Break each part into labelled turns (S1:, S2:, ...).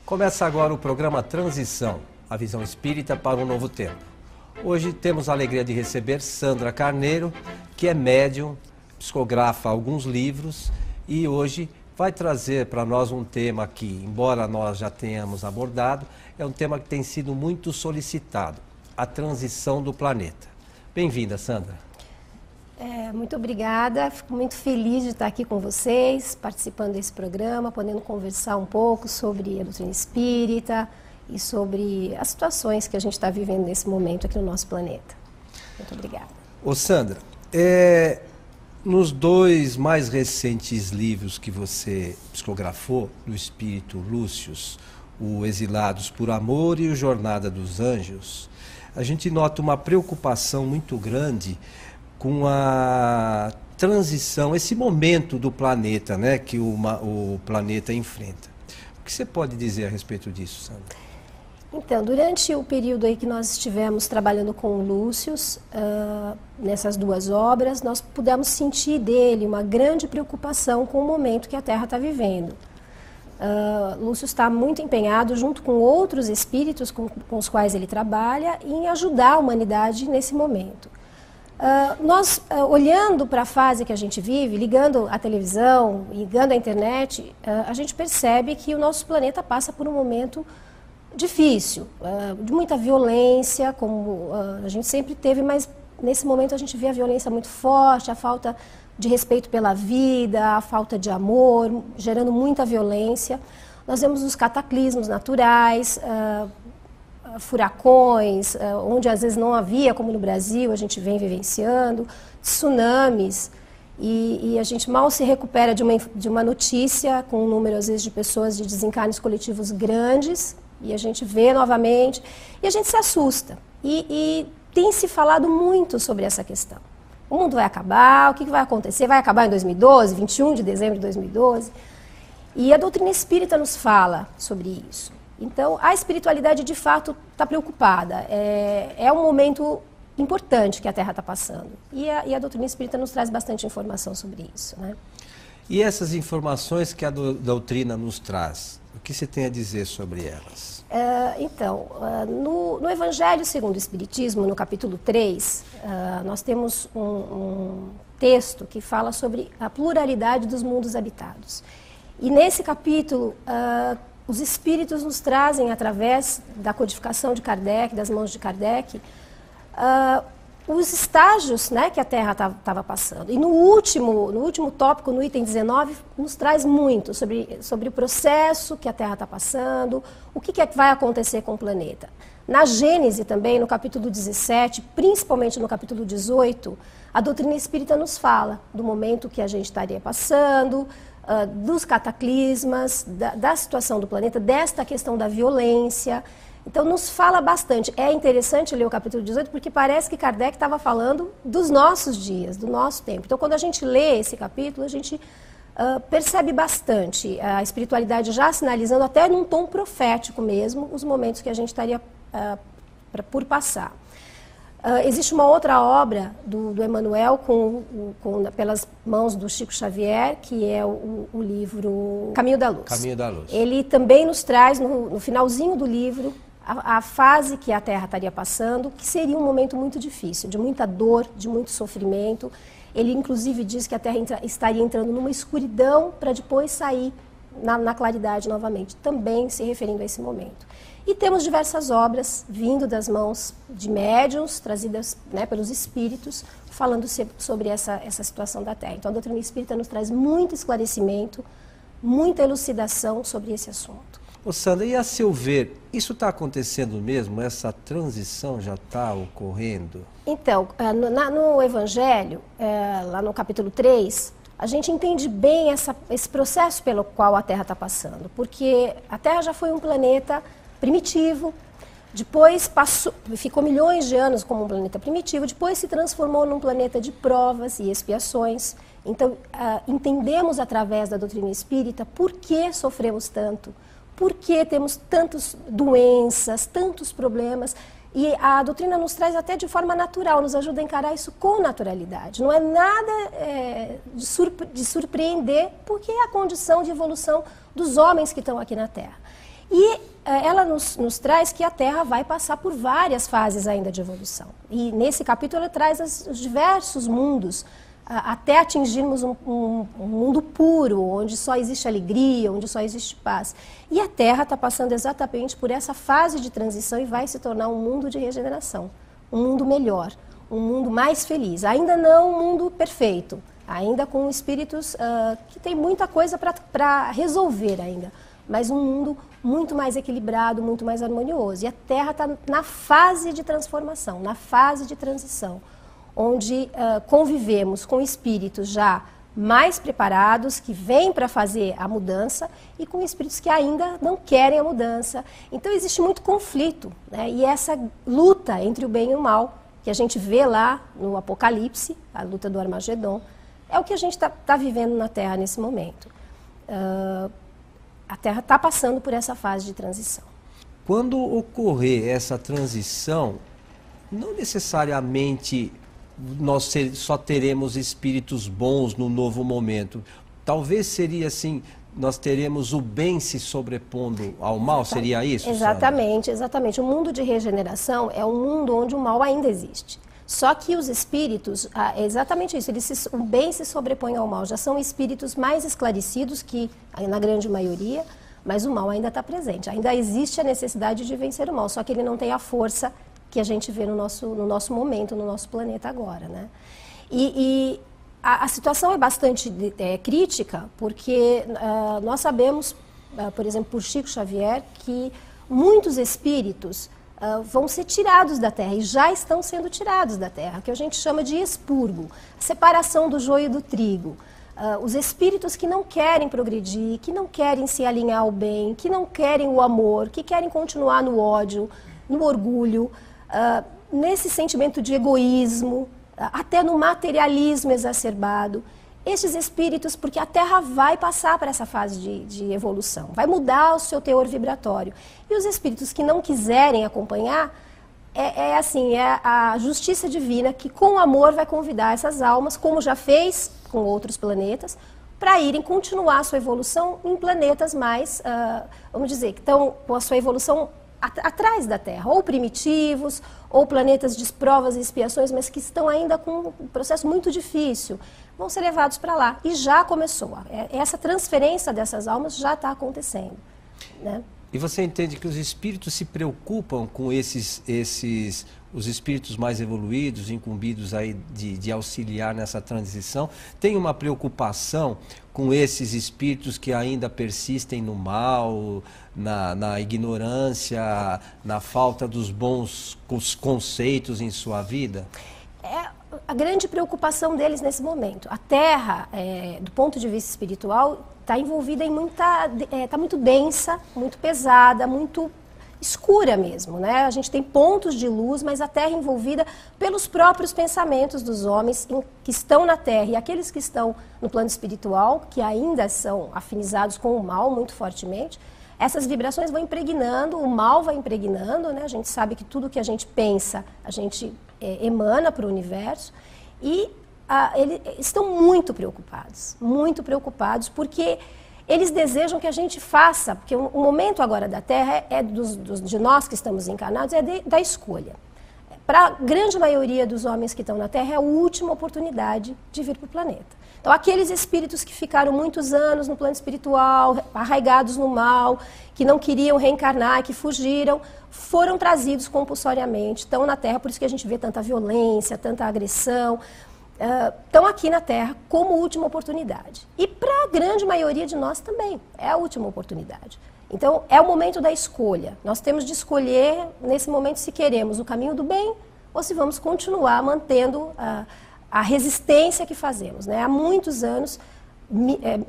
S1: Começa agora o programa Transição, a visão espírita para um novo tempo. Hoje temos a alegria de receber Sandra Carneiro, que é médium, psicografa alguns livros e hoje vai trazer para nós um tema que, embora nós já tenhamos abordado, é um tema que tem sido muito solicitado, a transição do planeta. Bem-vinda, Sandra.
S2: Muito obrigada, fico muito feliz de estar aqui com vocês, participando desse programa, podendo conversar um pouco sobre a doutrina espírita e sobre as situações que a gente está vivendo nesse momento aqui no nosso planeta. Muito obrigada.
S1: Ô Sandra, nos dois mais recentes livros que você psicografou, do Espírito Lúcius, o Exilados por Amor e o Jornada dos Anjos, a gente nota uma preocupação muito grande com a transição, esse momento do planeta, né, que o planeta enfrenta. O que você pode dizer a respeito disso, Sandra?
S2: Então, durante o período aí que nós estivemos trabalhando com o Lúcio, nessas duas obras, nós pudemos sentir dele uma grande preocupação com o momento que a Terra está vivendo. Lúcio está muito empenhado, junto com outros espíritos com os quais ele trabalha, em ajudar a humanidade nesse momento. Nós, olhando para a fase que a gente vive, ligando a televisão, ligando a internet, a gente percebe que o nosso planeta passa por um momento difícil, de muita violência, como a gente sempre teve, mas nesse momento a gente vê a violência muito forte, a falta de respeito pela vida, a falta de amor, gerando muita violência. Nós vemos os cataclismos naturais, furacões, onde às vezes não havia, como no Brasil, a gente vem vivenciando, tsunamis, e a gente mal se recupera de uma notícia com um número, às vezes, de pessoas de desencarnes coletivos grandes, e a gente vê novamente, e a gente se assusta. E tem se falado muito sobre essa questão. O mundo vai acabar, o que vai acontecer? Vai acabar em 2012, 21 de dezembro de 2012? E a doutrina espírita nos fala sobre isso. Então, a espiritualidade, de fato, está preocupada. É um momento importante que a Terra está passando. E a doutrina espírita nos traz bastante informação sobre isso, né?
S1: E essas informações que a doutrina nos traz, o que você tem a dizer sobre elas?
S2: No Evangelho segundo o Espiritismo, no capítulo 3, nós temos um texto que fala sobre a pluralidade dos mundos habitados. E nesse capítulo, os espíritos nos trazem, através da codificação de Kardec, das mãos de Kardec, os estágios, né, que a Terra estava passando. E no último tópico, no item 19, nos traz muito sobre o processo que a Terra está passando, o que vai acontecer com o planeta. Na Gênese também, no capítulo 17, principalmente no capítulo 18, a doutrina espírita nos fala do momento que a gente estaria passando, dos cataclismas, da situação do planeta, desta questão da violência. Então, nos fala bastante. É interessante ler o capítulo 18, porque parece que Kardec estava falando dos nossos dias, do nosso tempo. Então, quando a gente lê esse capítulo, a gente percebe bastante a espiritualidade já sinalizando, até num tom profético mesmo, os momentos que a gente estaria por passar. Existe uma outra obra do Emmanuel, pelas mãos do Chico Xavier, que é o livro Caminho da Luz.
S1: Caminho da Luz.
S2: Ele também nos traz, no finalzinho do livro, a fase que a Terra estaria passando, que seria um momento muito difícil, de muita dor, de muito sofrimento. Ele, inclusive, diz que a Terra estaria entrando numa escuridão para depois sair na claridade novamente, também se referindo a esse momento. E temos diversas obras vindo das mãos de médiuns, trazidas, né, pelos espíritos, falando sobre essa situação da Terra. Então, a doutrina espírita nos traz muito esclarecimento, muita elucidação sobre esse assunto.
S1: Ô Sandra, e a seu ver, isso está acontecendo mesmo? Essa transição já está ocorrendo?
S2: Então, no Evangelho, lá no capítulo 3, a gente entende bem esse processo pelo qual a Terra está passando, porque a Terra já foi um planeta primitivo, depois ficou milhões de anos como um planeta primitivo, depois se transformou num planeta de provas e expiações. Então, entendemos através da doutrina espírita por que sofremos tanto, por que temos tantas doenças, tantos problemas, E a doutrina nos traz até de forma natural, nos ajuda a encarar isso com naturalidade. Não é nada de surpreender, porque é a condição de evolução dos homens que estão aqui na Terra. E ela nos traz que a Terra vai passar por várias fases ainda de evolução. E nesse capítulo ela traz os diversos mundos, até atingirmos um mundo puro, onde só existe alegria, onde só existe paz. E a Terra está passando exatamente por essa fase de transição e vai se tornar um mundo de regeneração, um mundo melhor, um mundo mais feliz. Ainda não um mundo perfeito, ainda com espíritos que tem muita coisa para resolver ainda, mas um mundo muito mais equilibrado, muito mais harmonioso. E a Terra está na fase de transformação, na fase de transição, onde convivemos com espíritos já mais preparados, que vêm para fazer a mudança, e com espíritos que ainda não querem a mudança. Então existe muito conflito, né? E essa luta entre o bem e o mal, que a gente vê lá no Apocalipse, a luta do Armagedon, é o que a gente está vivendo na Terra nesse momento. A Terra está passando por essa fase de transição.
S1: Quando ocorrer essa transição, não necessariamente nós só teremos espíritos bons no novo momento. Talvez seria assim, nós teremos o bem se sobrepondo ao mal, seria isso?
S2: Exatamente, exatamente. O mundo de regeneração é um mundo onde o mal ainda existe. Só que os espíritos, é exatamente isso, o bem se sobrepõe ao mal. Já são espíritos mais esclarecidos que, na grande maioria, mas o mal ainda está presente. Ainda existe a necessidade de vencer o mal, só que ele não tem a força que a gente vê no nosso momento, no nosso planeta agora, né? E a situação é bastante crítica, porque nós sabemos, por exemplo, por Chico Xavier, que muitos espíritos vão ser tirados da Terra, e já estão sendo tirados da Terra, que a gente chama de expurgo, separação do joio e do trigo. Os espíritos que não querem progredir, que não querem se alinhar ao bem, que não querem o amor, que querem continuar no ódio, no orgulho, nesse sentimento de egoísmo, até no materialismo exacerbado. Estes espíritos, porque a Terra vai passar por essa fase de evolução, vai mudar o seu teor vibratório. E os espíritos que não quiserem acompanhar, é a justiça divina que com amor vai convidar essas almas, como já fez com outros planetas, para irem continuar a sua evolução em planetas mais, vamos dizer, que estão com a sua evolução atrás da Terra, ou primitivos, ou planetas de provas e expiações, mas que estão ainda com um processo muito difícil, vão ser levados para lá. E já começou. Essa transferência dessas almas já está acontecendo, né?
S1: E você entende que os espíritos se preocupam com os espíritos mais evoluídos, incumbidos aí de auxiliar nessa transição? Tem uma preocupação com esses espíritos que ainda persistem no mal, na ignorância, na falta dos bons conceitos em sua vida?
S2: É a grande preocupação deles nesse momento. A Terra, do ponto de vista espiritual, está envolvida em está muito densa, muito pesada, muito escura mesmo, né? A gente tem pontos de luz, mas a Terra é envolvida pelos próprios pensamentos dos homens que estão na Terra, e aqueles que estão no plano espiritual, que ainda são afinizados com o mal muito fortemente. Essas vibrações vão impregnando, o mal vai impregnando, né? A gente sabe que tudo que a gente pensa, a gente emana para o universo, e eles estão muito preocupados, porque eles desejam que a gente faça, porque o momento agora da Terra de nós que estamos encarnados, da escolha. Para a grande maioria dos homens que estão na Terra, é a última oportunidade de vir para o planeta. Então, aqueles espíritos que ficaram muitos anos no plano espiritual, arraigados no mal, que não queriam reencarnar, que fugiram, foram trazidos compulsoriamente, estão na Terra, por isso que a gente vê tanta violência, tanta agressão, estão aqui na Terra como última oportunidade. E para a grande maioria de nós também, é a última oportunidade. Então, é o momento da escolha. Nós temos de escolher, nesse momento, se queremos o caminho do bem ou se vamos continuar mantendo a resistência que fazemos, né? Há muitos anos,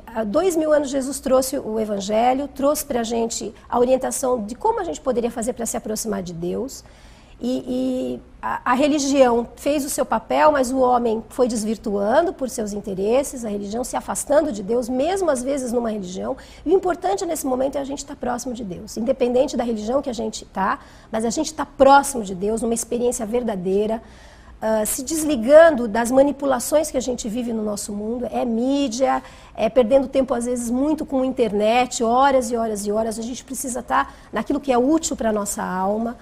S2: há 2000 anos, Jesus trouxe o Evangelho, trouxe para a gente a orientação de como a gente poderia fazer para se aproximar de Deus. E a religião fez o seu papel, mas o homem foi desvirtuando por seus interesses, a religião se afastando de Deus, mesmo às vezes numa religião. E o importante nesse momento é a gente estar próximo de Deus, independente da religião que a gente está, mas a gente está próximo de Deus, numa experiência verdadeira, se desligando das manipulações que a gente vive no nosso mundo, é mídia, é perdendo tempo às vezes muito com a internet, horas e horas e horas. A gente precisa estar naquilo que é útil para a nossa alma.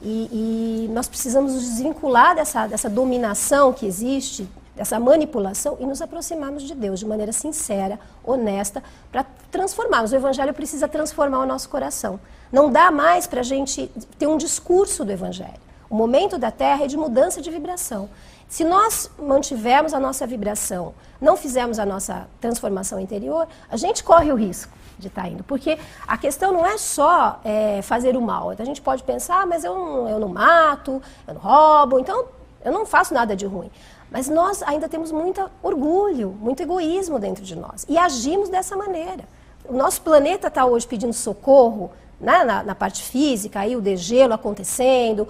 S2: E nós precisamos nos desvincular dessa dominação que existe, dessa manipulação, e nos aproximarmos de Deus de maneira sincera, honesta, para transformarmos. O Evangelho precisa transformar o nosso coração. Não dá mais para a gente ter um discurso do Evangelho. O momento da Terra é de mudança de vibração. Se nós mantivermos a nossa vibração, não fizermos a nossa transformação interior, a gente corre o risco de estar indo. Porque a questão não é só fazer o mal. A gente pode pensar, mas eu não mato, eu não roubo, então eu não faço nada de ruim. Mas nós ainda temos muito orgulho, muito egoísmo dentro de nós. E agimos dessa maneira. O nosso planeta está hoje pedindo socorro, né, na parte física, aí o degelo acontecendo,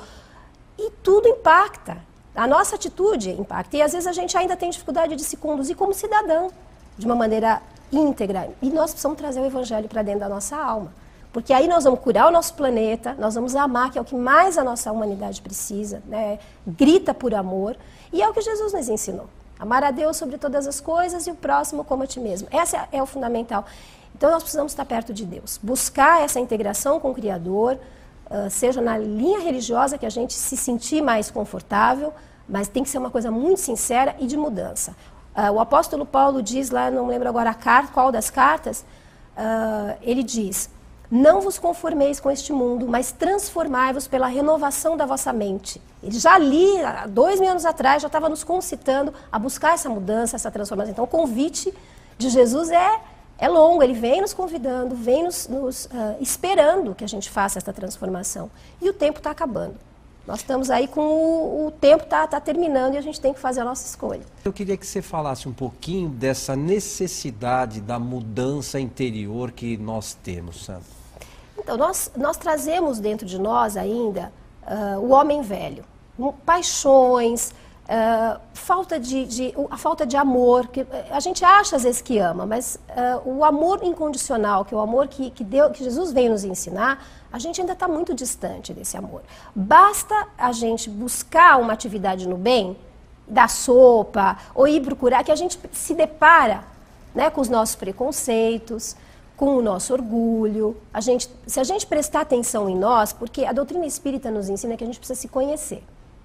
S2: e tudo impacta. A nossa atitude impacta. E às vezes a gente ainda tem dificuldade de se conduzir como cidadão, de uma maneira íntegra. E nós precisamos trazer o Evangelho para dentro da nossa alma. Porque aí nós vamos curar o nosso planeta, nós vamos amar, que é o que mais a nossa humanidade precisa, né? Grita por amor. E é o que Jesus nos ensinou. Amar a Deus sobre todas as coisas e o próximo como a ti mesmo. Esse é o fundamental. Então nós precisamos estar perto de Deus. Buscar essa integração com o Criador, seja na linha religiosa que a gente se sentir mais confortável, mas tem que ser uma coisa muito sincera e de mudança. O apóstolo Paulo diz lá, não lembro agora qual das cartas, ele diz: não vos conformeis com este mundo, mas transformai-vos pela renovação da vossa mente. Ele já ali, há 2.000 anos atrás, já estava nos concitando a buscar essa mudança, essa transformação. Então o convite de Jesus é longo, ele vem nos convidando, vem nos esperando que a gente faça essa transformação. E o tempo está acabando. Nós estamos aí com o tempo está terminando e a gente tem que fazer a nossa escolha.
S1: Eu queria que você falasse um pouquinho dessa necessidade da mudança interior que nós temos, Sandra.
S2: Então, nós trazemos dentro de nós ainda o homem velho, paixões, a falta de amor, que a gente acha às vezes que ama, mas o amor incondicional, que é o amor que Jesus veio nos ensinar, a gente ainda está muito distante desse amor. Basta a gente buscar uma atividade no bem, dar sopa, ou ir procurar, que a gente se depara, né, com os nossos preconceitos, com o nosso orgulho. Se a gente prestar atenção em nós, porque a doutrina espírita nos ensina que a gente precisa se conhecer.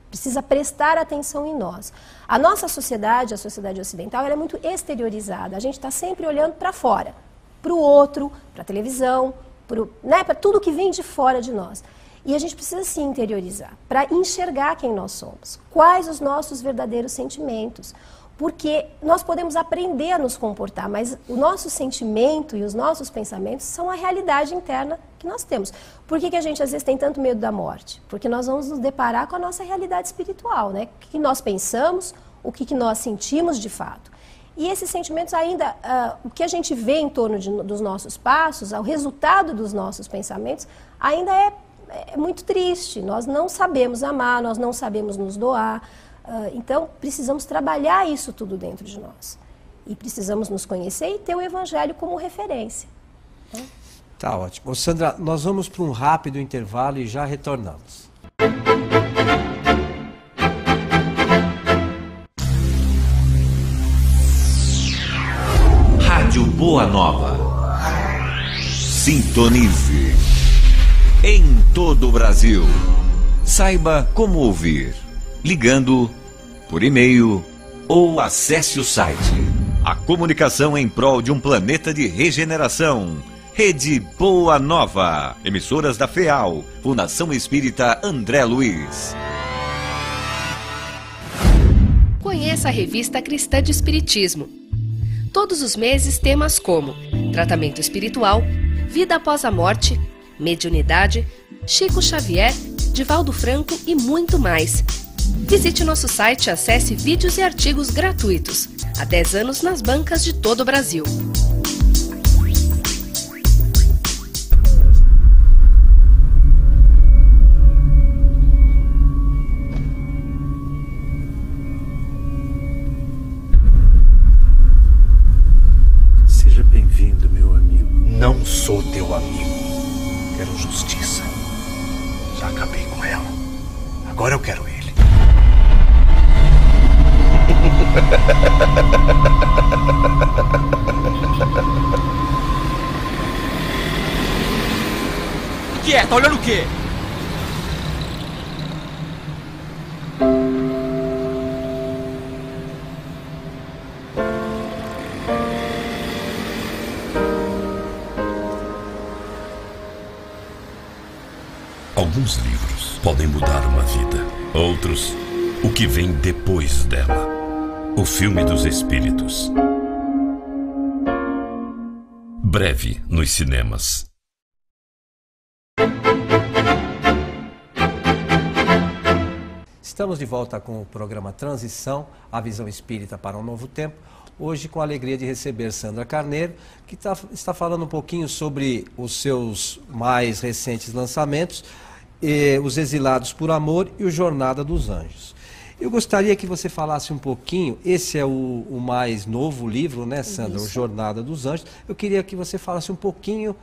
S2: Precisa prestar atenção em nós. A nossa sociedade, a sociedade ocidental, ela é muito exteriorizada. A gente está sempre olhando para fora, para o outro, para a televisão, para tudo que vem de fora de nós. E a gente precisa se interiorizar para enxergar quem nós somos, quais os nossos verdadeiros sentimentos. Porque nós podemos aprender a nos comportar, mas o nosso sentimento e os nossos pensamentos são a realidade interna que nós temos. Por que a gente às vezes tem tanto medo da morte? Porque nós vamos nos deparar com a nossa realidade espiritual, né? O que nós pensamos, o que nós sentimos de fato. E esses sentimentos ainda, o que a gente vê em torno dos nossos passos, o resultado dos nossos pensamentos, ainda é muito triste. Nós não sabemos amar, nós não sabemos nos doar. Então, precisamos trabalhar isso tudo dentro de nós. E precisamos nos conhecer e ter o Evangelho como referência. Né?
S1: Tá ótimo. Sandra, nós vamos para um rápido intervalo e já retornamos.
S3: Rádio Boa Nova. Sintonize. Em todo o Brasil. Saiba como ouvir. Ligando, por e-mail ou acesse o site. A comunicação em prol de um planeta de regeneração. Rede Boa Nova. Emissoras da FEAL, Fundação Espírita André Luiz.
S4: Conheça a revista Cristã de Espiritismo. Todos os meses temas como tratamento espiritual, vida após a morte, mediunidade, Chico Xavier, Divaldo Franco e muito mais. Visite nosso site e acesse vídeos e artigos gratuitos. Há 10 anos nas bancas de todo o Brasil.
S5: sou teu amigo. Quero justiça. Já acabei com ela. Agora eu quero ele.
S6: O que é? Tá olhando o quê?
S7: Alguns livros podem mudar uma vida, outros, o que vem depois dela. O Filme dos Espíritos. Breve nos cinemas.
S1: Estamos de volta com o programa Transição, a visão espírita para um novo tempo. Hoje com a alegria de receber Sandra Carneiro, que está falando um pouquinho sobre os seus mais recentes lançamentos, Os Exilados por Amor e o Jornada dos Anjos. Eu gostaria que você falasse um pouquinho, esse é o mais novo livro, né, Sandra? Isso. O Jornada dos Anjos. Eu queria que você falasse um pouquinho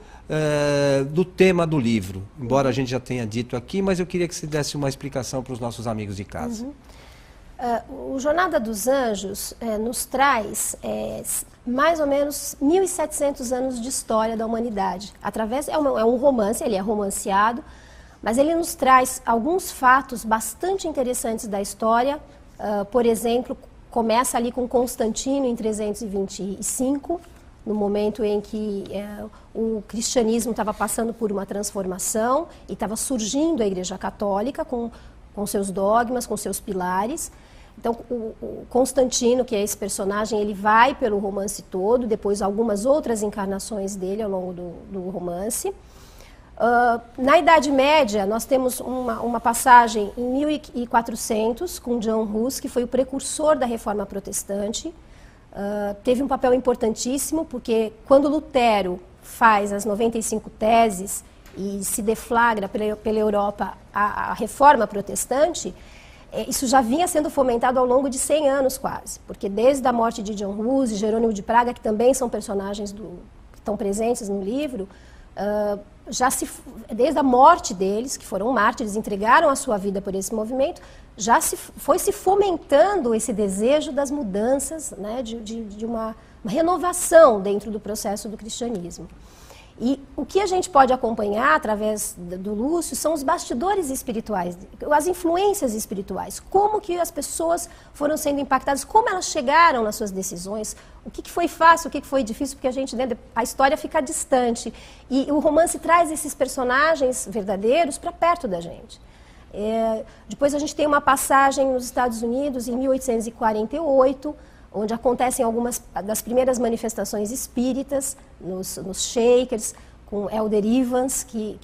S1: do tema do livro, embora a gente já tenha dito aqui, mas eu queria que você desse uma explicação para os nossos amigos de casa.
S2: O Jornada dos Anjos nos traz mais ou menos 1.700 anos de história da humanidade. É um romance, ele é romanceado, mas ele nos traz alguns fatos bastante interessantes da história. Por exemplo, começa ali com Constantino em 325, no momento em que o cristianismo estava passando por uma transformação e estava surgindo a Igreja Católica com seus dogmas, com seus pilares. Então, o Constantino, que é esse personagem, ele vai pelo romance todo, depois algumas outras encarnações dele ao longo do romance. Na Idade Média, nós temos uma passagem em 1400 com John Hus, que foi o precursor da Reforma Protestante. Teve um papel importantíssimo, porque quando Lutero faz as 95 teses e se deflagra pela Europa a Reforma Protestante, isso já vinha sendo fomentado ao longo de 100 anos quase, porque desde a morte de John Hus e Jerônimo de Praga, que também são personagens que estão presentes no livro, desde a morte deles, que foram mártires, entregaram a sua vida por esse movimento, foi se fomentando esse desejo das mudanças, né, de uma renovação dentro do processo do cristianismo. E o que a gente pode acompanhar através do Lúcio são os bastidores espirituais, as influências espirituais, como que as pessoas foram sendo impactadas, como elas chegaram nas suas decisões, o que foi fácil, o que foi difícil, porque a história fica distante. E o romance traz esses personagens verdadeiros para perto da gente. Depois a gente tem uma passagem nos Estados Unidos, em 1848, onde acontecem algumas das primeiras manifestações espíritas, nos Shakers, com Elder Evans, que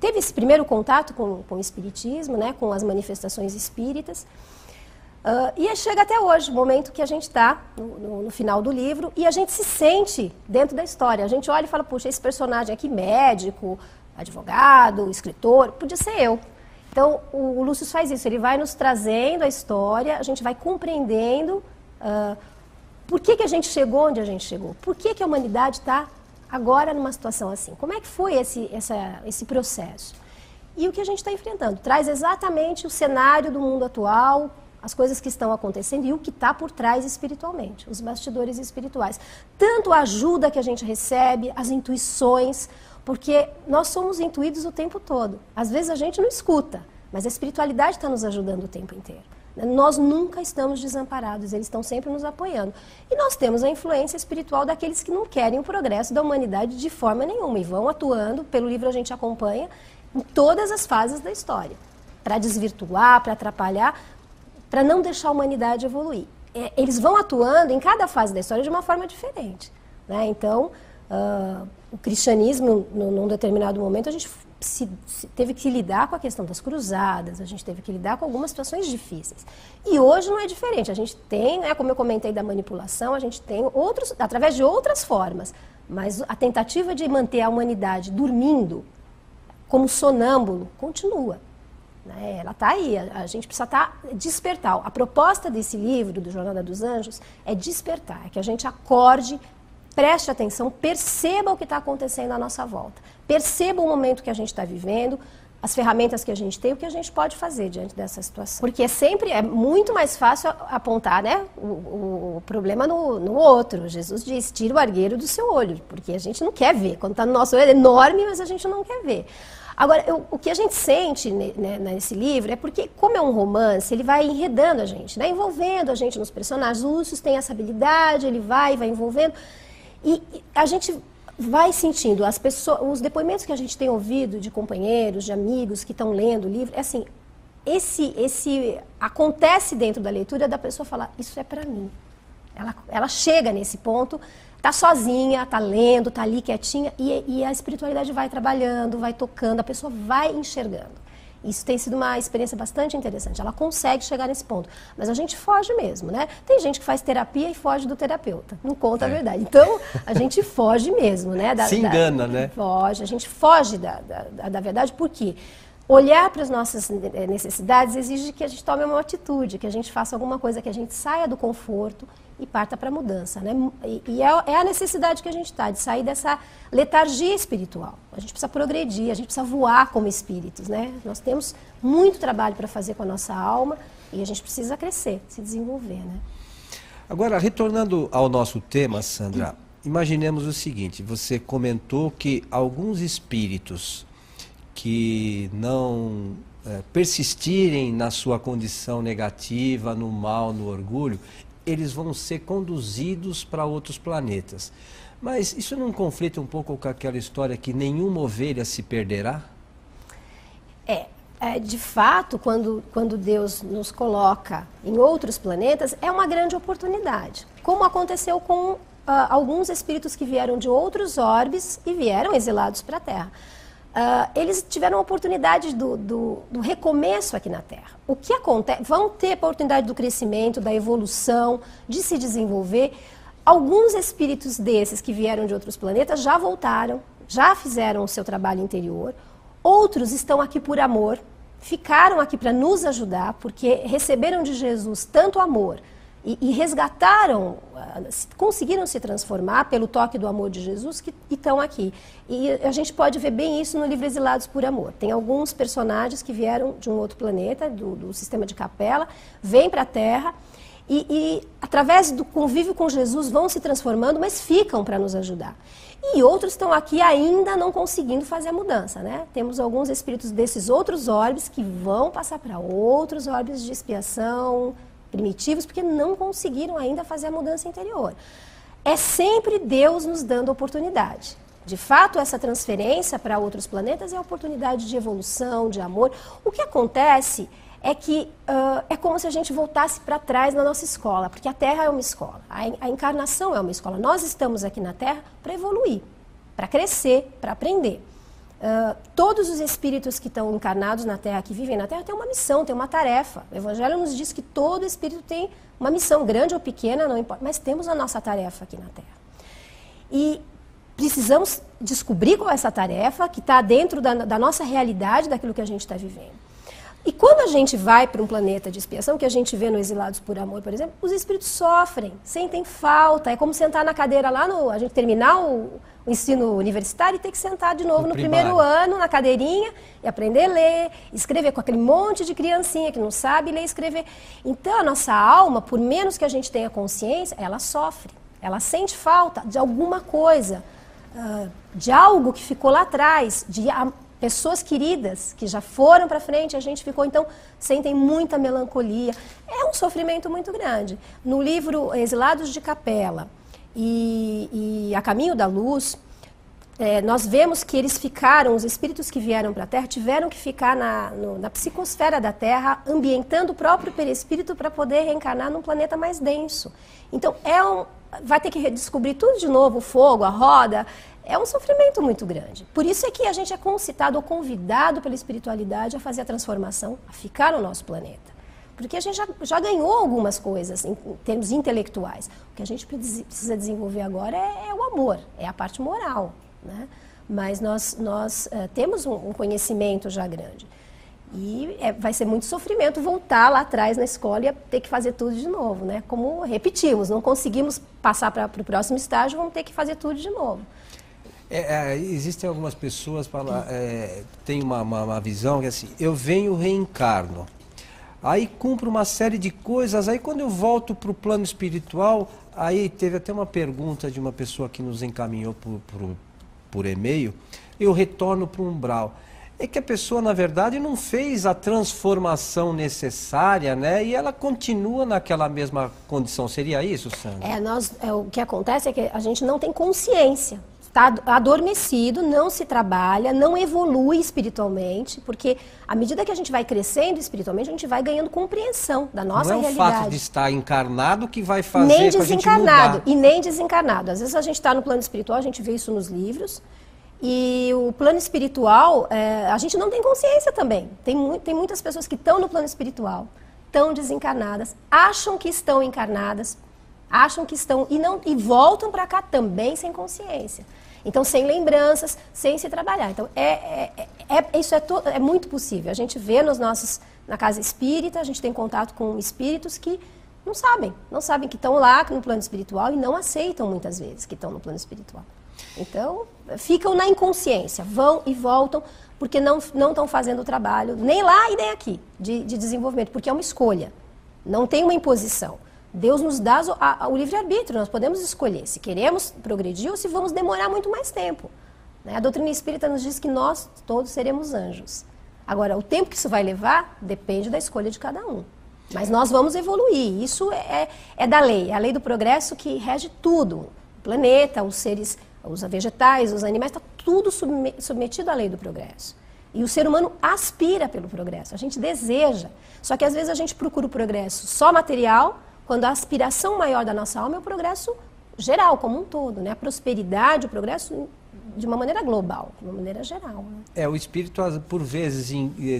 S2: teve esse primeiro contato com o espiritismo, né, com as manifestações espíritas. E chega até hoje, o momento que a gente está no final do livro, e a gente se sente dentro da história. A gente olha e fala, puxa, esse personagem aqui, médico, advogado, escritor, podia ser eu. Então, o Lúcio faz isso, ele vai nos trazendo a história, a gente vai compreendendo por que a gente chegou onde a gente chegou, por que a humanidade está agora numa situação assim, como é que foi esse processo. E o que a gente está enfrentando, traz exatamente o cenário do mundo atual, as coisas que estão acontecendo e o que está por trás espiritualmente, os bastidores espirituais. Tanto a ajuda que a gente recebe, as intuições, porque nós somos intuídos o tempo todo. Às vezes a gente não escuta, mas a espiritualidade está nos ajudando o tempo inteiro. Nós nunca estamos desamparados, eles estão sempre nos apoiando. E nós temos a influência espiritual daqueles que não querem o progresso da humanidade de forma nenhuma e vão atuando, pelo livro a gente acompanha, em todas as fases da história, para desvirtuar, para atrapalhar, para não deixar a humanidade evoluir. Eles vão atuando em cada fase da história de uma forma diferente, né? Então, o cristianismo, num determinado momento, a gente teve que lidar com a questão das cruzadas, a gente teve que lidar com algumas situações difíceis. E hoje não é diferente, a gente tem, né, como eu comentei da manipulação, a gente tem através de outras formas, mas a tentativa de manter a humanidade dormindo, como sonâmbulo, continua. Né? Ela está aí, a gente precisa despertar. A proposta desse livro, do Jornada dos Anjos, é despertar, é que a gente acorde preste atenção, perceba o que está acontecendo à nossa volta. Perceba o momento que a gente está vivendo, as ferramentas que a gente tem, o que a gente pode fazer diante dessa situação. Porque é muito mais fácil apontar, né, o problema no outro. Jesus diz, tira o argueiro do seu olho, porque a gente não quer ver. Quando está no nosso olho é enorme, mas a gente não quer ver. Agora, o que a gente sente nesse livro é porque, como é um romance, ele vai enredando a gente, né, envolvendo a gente nos personagens. O Lúcio tem essa habilidade, ele vai envolvendo. E a gente vai sentindo, os depoimentos que a gente tem ouvido de companheiros, de amigos que estão lendo o livro, é assim, acontece dentro da leitura da pessoa falar, isso é para mim. Ela chega nesse ponto, está sozinha, está lendo, está ali quietinha, e a espiritualidade vai trabalhando, vai tocando, a pessoa vai enxergando. Isso tem sido uma experiência bastante interessante. Ela consegue chegar nesse ponto. Mas a gente foge mesmo, né? Tem gente que faz terapia e foge do terapeuta. Não conta a verdade. Então, a gente foge mesmo, né?
S1: Se engana, né?
S2: Foge. A gente foge da verdade. Por quê? Olhar para as nossas necessidades exige que a gente tome uma atitude, que a gente faça alguma coisa, que a gente saia do conforto e parta para a mudança, né? E é a necessidade que a gente está, de sair dessa letargia espiritual. A gente precisa progredir, a gente precisa voar como espíritos, né? Nós temos muito trabalho para fazer com a nossa alma e a gente precisa crescer, se desenvolver, né?
S1: Agora, retornando ao nosso tema, Sandra, imaginemos o seguinte, você comentou que alguns espíritos que não persistirem na sua condição negativa, no mal, no orgulho, eles vão ser conduzidos para outros planetas. Mas isso não conflita um pouco com aquela história que nenhuma ovelha se perderá?
S2: De fato, quando Deus nos coloca em outros planetas, é uma grande oportunidade. Como aconteceu com alguns espíritos que vieram de outros orbes e vieram exilados para a Terra. Eles tiveram a oportunidade do recomeço aqui na Terra. O que acontece? Vão ter a oportunidade do crescimento, da evolução, de se desenvolver. Alguns espíritos desses que vieram de outros planetas já voltaram, já fizeram o seu trabalho interior. Outros estão aqui por amor, ficaram aqui para nos ajudar, porque receberam de Jesus tanto amor e resgataram, conseguiram se transformar pelo toque do amor de Jesus que estão aqui. E a gente pode ver bem isso no livro Exilados por Amor. Tem alguns personagens que vieram de um outro planeta, do sistema de Capela, vêm para a Terra e através do convívio com Jesus vão se transformando, mas ficam para nos ajudar. E outros estão aqui ainda não conseguindo fazer a mudança, né? Temos alguns espíritos desses outros orbes que vão passar para outros orbes de expiação, primitivos, porque não conseguiram ainda fazer a mudança interior. É sempre Deus nos dando oportunidade. De fato, essa transferência para outros planetas é a oportunidade de evolução, de amor. O que acontece é que é como se a gente voltasse para trás na nossa escola, porque a Terra é uma escola, a encarnação é uma escola. Nós estamos aqui na Terra para evoluir, para crescer, para aprender. Todos os espíritos que estão encarnados na Terra, que vivem na Terra, têm uma missão, têm uma tarefa. O Evangelho nos diz que todo espírito tem uma missão, grande ou pequena, não importa, mas temos a nossa tarefa aqui na Terra. E precisamos descobrir qual é essa tarefa, que está dentro da nossa realidade, daquilo que a gente está vivendo. E quando a gente vai para um planeta de expiação, que a gente vê no Exilados por Amor, por exemplo, os espíritos sofrem, sentem falta. É como sentar na cadeira lá, a gente terminar o ensino universitário e ter que sentar de novo no primeiro ano, na cadeirinha, e aprender a ler, escrever com aquele monte de criancinha que não sabe ler e escrever. Então, a nossa alma, por menos que a gente tenha consciência, ela sofre. Ela sente falta de alguma coisa, de algo que ficou lá atrás, de pessoas queridas que já foram para frente, a gente ficou, então, sentem muita melancolia. É um sofrimento muito grande. No livro Exilados de Capela e A Caminho da Luz, nós vemos que eles ficaram, os espíritos que vieram para a Terra, tiveram que ficar na psicosfera da Terra, ambientando o próprio perispírito para poder reencarnar num planeta mais denso. Então, vai ter que redescobrir tudo de novo, o fogo, a roda. É um sofrimento muito grande. Por isso é que a gente é concitado ou convidado pela espiritualidade a fazer a transformação, a ficar no nosso planeta. Porque a gente já ganhou algumas coisas em termos intelectuais. O que a gente precisa desenvolver agora é o amor, é a parte moral, né? Mas nós temos um conhecimento já grande. E vai ser muito sofrimento voltar lá atrás na escola e ter que fazer tudo de novo, né? Como repetimos, não conseguimos passar para o próximo estágio, vamos ter que fazer tudo de novo.
S1: Existem algumas pessoas que têm uma visão que é assim, eu venho, reencarno, aí cumpro uma série de coisas, aí quando eu volto para o plano espiritual, aí teve até uma pergunta de uma pessoa que nos encaminhou por e-mail, eu retorno para o umbral. É que a pessoa, na verdade, não fez a transformação necessária, né? E ela continua naquela mesma condição. Seria isso, Sandra?
S2: O que acontece é que a gente não tem consciência. Está adormecido, não se trabalha, não evolui espiritualmente, porque à medida que a gente vai crescendo espiritualmente, a gente vai ganhando compreensão da nossa realidade.
S1: Não é o fato de estar encarnado que vai fazer
S2: nem
S1: com a gente
S2: desencarnado,
S1: mudar.
S2: E nem desencarnado. Às vezes a gente está no plano espiritual, a gente vê isso nos livros, e o plano espiritual, a gente não tem consciência também. Tem muitas pessoas que estão no plano espiritual, estão desencarnadas, acham que estão encarnadas, acham que estão e voltam para cá também sem consciência. Então, sem lembranças, sem se trabalhar. Então, isso é muito possível. A gente vê na casa espírita, a gente tem contato com espíritos que não sabem que estão lá no plano espiritual e não aceitam muitas vezes que estão no plano espiritual. Então, ficam na inconsciência, vão e voltam, porque não estão fazendo o trabalho, nem lá e nem aqui, de desenvolvimento, porque é uma escolha, não tem uma imposição. Deus nos dá o livre-arbítrio, nós podemos escolher se queremos progredir ou se vamos demorar muito mais tempo. A doutrina espírita nos diz que nós todos seremos anjos. Agora, o tempo que isso vai levar depende da escolha de cada um. Mas nós vamos evoluir, isso é da lei, é a lei do progresso que rege tudo. O planeta, os seres, os vegetais, os animais, está tudo submetido à lei do progresso. E o ser humano aspira pelo progresso, a gente deseja. Só que às vezes a gente procura o progresso só material, quando a aspiração maior da nossa alma é o progresso geral, como um todo, né? A prosperidade, o progresso de uma maneira global, de uma maneira geral. Né?
S1: O espírito, por vezes,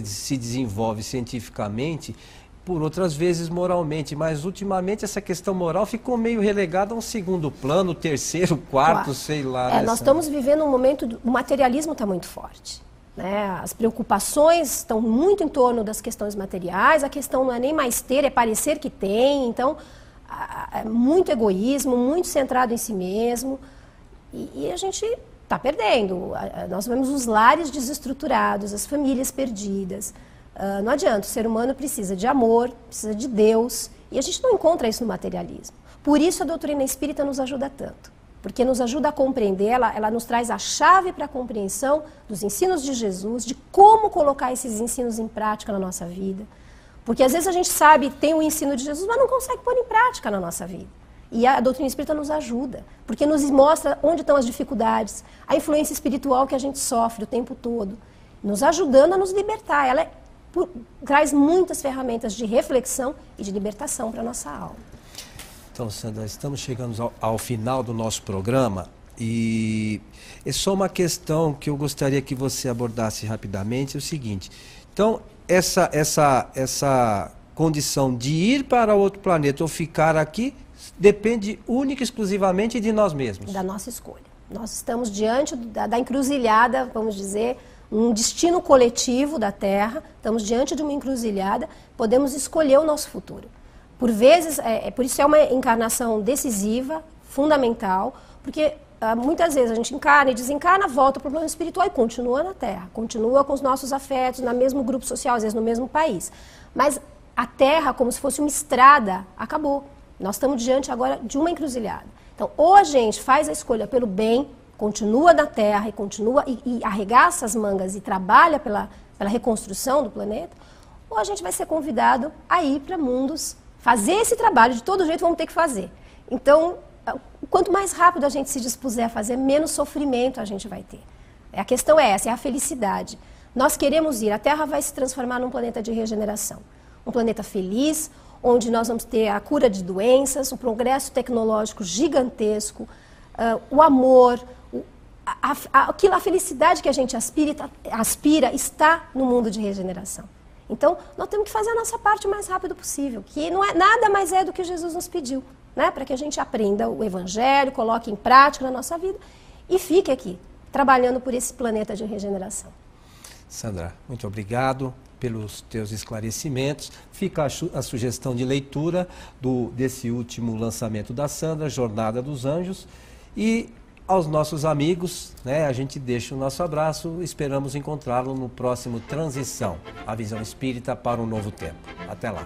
S1: se desenvolve cientificamente, por outras vezes moralmente, mas ultimamente essa questão moral ficou meio relegada a um segundo plano, terceiro, quarto, sei lá.
S2: Nós estamos vivendo um momento, o materialismo está muito forte. Né? As preocupações estão muito em torno das questões materiais, a questão não é nem mais ter, é parecer que tem, então é muito egoísmo, muito centrado em si mesmo, e a gente está perdendo. Nós vemos os lares desestruturados, as famílias perdidas. Não adianta, o ser humano precisa de amor, precisa de Deus, e a gente não encontra isso no materialismo. Por isso a doutrina espírita nos ajuda tanto. Porque nos ajuda a compreender, ela nos traz a chave para a compreensão dos ensinos de Jesus, de como colocar esses ensinos em prática na nossa vida. Porque às vezes a gente sabe, tem o ensino de Jesus, mas não consegue pôr em prática na nossa vida. E a doutrina espírita nos ajuda, porque nos mostra onde estão as dificuldades, a influência espiritual que a gente sofre o tempo todo, nos ajudando a nos libertar. Ela traz muitas ferramentas de reflexão e de libertação para a nossa alma.
S1: Então, Sandra, estamos chegando ao final do nosso programa e é só uma questão que eu gostaria que você abordasse rapidamente, é o seguinte. Então, essa condição de ir para outro planeta ou ficar aqui depende única e exclusivamente de nós mesmos.
S2: Da nossa escolha. Nós estamos diante da encruzilhada, vamos dizer, um destino coletivo da Terra, estamos diante de uma encruzilhada, podemos escolher o nosso futuro. Por vezes, por isso é uma encarnação decisiva, fundamental, porque muitas vezes a gente encarna e desencarna, volta para o plano espiritual e continua na Terra, continua com os nossos afetos, no mesmo grupo social, às vezes no mesmo país. Mas a Terra, como se fosse uma estrada, acabou. Nós estamos diante agora de uma encruzilhada. Então, ou a gente faz a escolha pelo bem, continua na Terra e arregaça as mangas e trabalha pela reconstrução do planeta, ou a gente vai ser convidado a ir para mundos, fazer esse trabalho, de todo jeito vamos ter que fazer. Então, quanto mais rápido a gente se dispuser a fazer, menos sofrimento a gente vai ter. A questão é essa, é a felicidade. Nós queremos ir, a Terra vai se transformar num planeta de regeneração. Um planeta feliz, onde nós vamos ter a cura de doenças, o progresso tecnológico gigantesco, o amor, a felicidade que a gente aspira está no mundo de regeneração. Então, nós temos que fazer a nossa parte o mais rápido possível, que não é nada mais do que Jesus nos pediu, né? Para que a gente aprenda o Evangelho, coloque em prática na nossa vida e fique aqui, trabalhando por esse planeta de regeneração.
S1: Sandra, muito obrigado pelos teus esclarecimentos. Fica a sugestão de leitura desse último lançamento da Sandra, Jornada dos Anjos. E aos nossos amigos, né, a gente deixa o nosso abraço. Esperamos encontrá-lo no próximo Transição, a visão espírita para um novo tempo. Até lá.